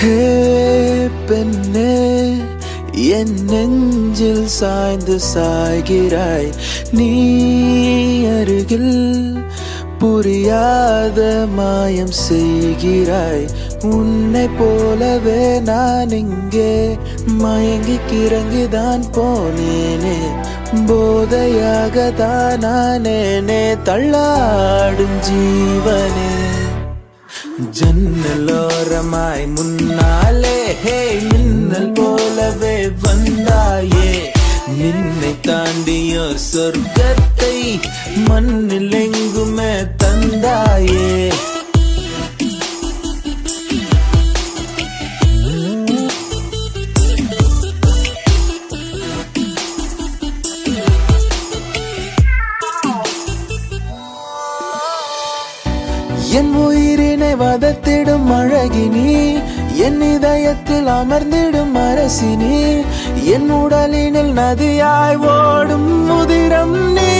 ஹே பெண்ணே, என் நெஞ்சில் சாய்ந்து சாய்கிறாய். நீ அருகில் புரியாத மாயம் செய்கிறாய். உன்னை போலவே நான் இங்கே மயங்கி கிறங்கிதான் போனேனே. போதையாக தானேனே தள்ளாடும் ஜீவனே. ஜன்னலோரமாய் முன்னாலே ஹே மின்னல் போலவே வந்தாயே. நின்னை தாண்டியோ சொர்க்கத்தை மண்ணில் எங்குமே தந்தாயே. என் உயிரினை வதத்திடும் அழகினி, என் இதயத்தில் அமர்ந்திடும் அரசினி, என் உடலினில் நதியாய் ஓடும் முதிரம் நீ.